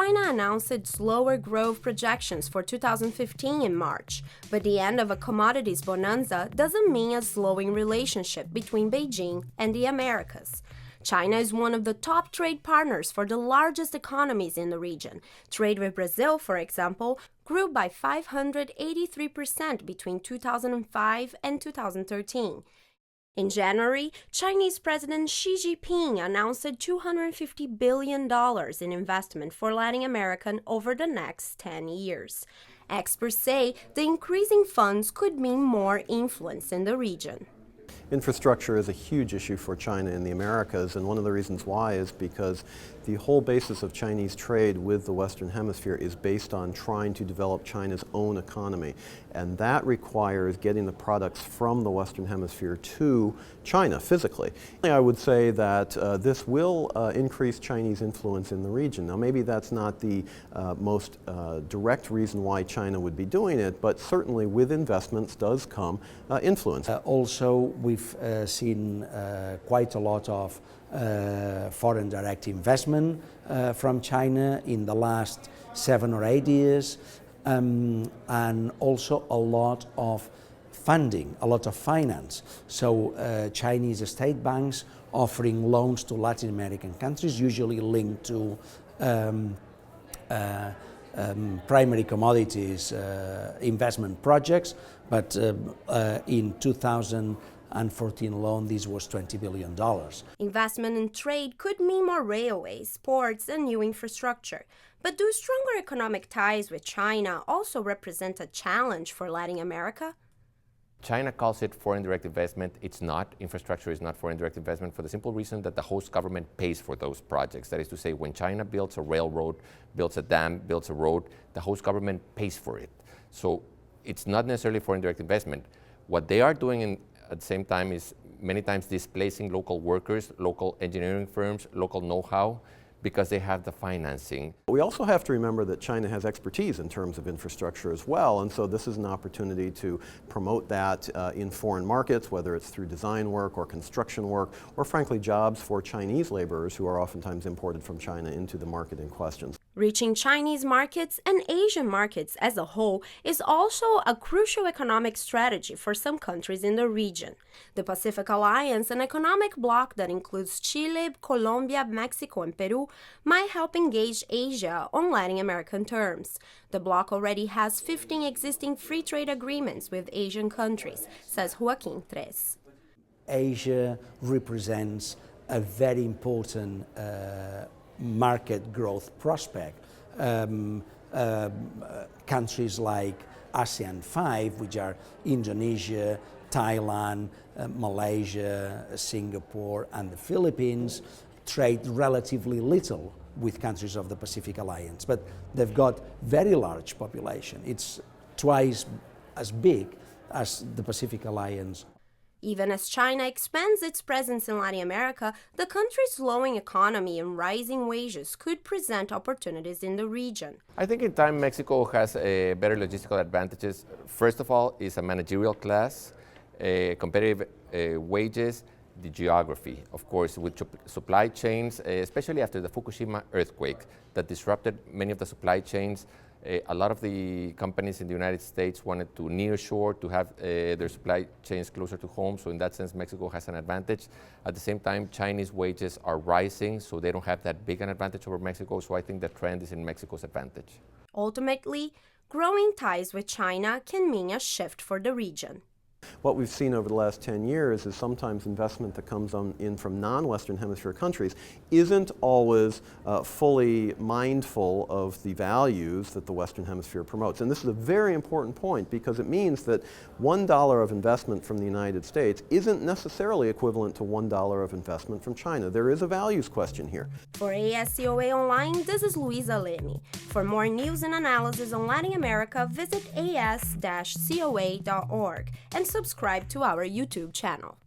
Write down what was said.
China announced its lower growth projections for 2015 in March, but the end of a commodities bonanza doesn't mean a slowing relationship between Beijing and the Americas. China is one of the top trade partners for the largest economies in the region. Trade with Brazil, for example, grew by 583% between 2005 and 2013. In January, Chinese President Xi Jinping announced $250 billion in investment for Latin America over the next 10 years. Experts say the increasing funds could mean more influence in the region. Infrastructure is a huge issue for China in the Americas, and one of the reasons why is because the whole basis of Chinese trade with the Western Hemisphere is based on trying to develop China's own economy, and that requires getting the products from the Western Hemisphere to China physically. I would say that this will increase Chinese influence in the region. Now maybe that's not the most direct reason why China would be doing it, but certainly with investments does come influence. Also, we've seen quite a lot of foreign direct investment from China in the last 7 or 8 years, and also a lot of funding, a lot of finance. So Chinese state banks offering loans to Latin American countries, usually linked to primary commodities investment projects, but in 2014 alone, this was $20 billion. Investment in trade could mean more railways, ports, and new infrastructure. But do stronger economic ties with China also represent a challenge for Latin America? China calls it foreign direct investment. It's not. Infrastructure is not foreign direct investment for the simple reason that the host government pays for those projects. That is to say, when China builds a railroad, builds a dam, builds a road, the host government pays for it. So it's not necessarily foreign direct investment. What they are doing at the same time is many times displacing local workers, local engineering firms, local know-how, because they have the financing. We also have to remember that China has expertise in terms of infrastructure as well, and so this is an opportunity to promote that in foreign markets, whether it's through design work or construction work, or frankly jobs for Chinese laborers who are oftentimes imported from China into the market in question. Reaching Chinese markets and Asian markets as a whole is also a crucial economic strategy for some countries in the region. The Pacific Alliance, an economic bloc that includes Chile, Colombia, Mexico, and Peru, might help engage Asia on Latin American terms. The bloc already has 15 existing free trade agreements with Asian countries, says Joaquim. Asia represents a very important market growth prospect. Countries like ASEAN 5, which are Indonesia, Thailand, Malaysia, Singapore, and the Philippines, trade relatively little with countries of the Pacific Alliance, but they've got very large population. It's twice as big as the Pacific Alliance. Even as China expands its presence in Latin America, the country's slowing economy and rising wages could present opportunities in the region. I think in time Mexico has better logistical advantages. First of all, is a managerial class, competitive wages, the geography. Of course, with supply chains, especially after the Fukushima earthquake that disrupted many of the supply chains, a lot of the companies in the United States wanted to nearshore, to have their supply chains closer to home. So in that sense, Mexico has an advantage. At the same time, Chinese wages are rising, so they don't have that big an advantage over Mexico. So I think the trend is in Mexico's advantage. Ultimately, growing ties with China can mean a shift for the region. What we've seen over the last 10 years is sometimes investment that comes in from non-Western Hemisphere countries isn't always fully mindful of the values that the Western Hemisphere promotes. And this is a very important point because it means that $1 of investment from the United States isn't necessarily equivalent to $1 of investment from China. There is a values question here. For COA Online, this is Luisa Leme. For more news and analysis on Latin America, visit as-coa.org and subscribe to our YouTube channel.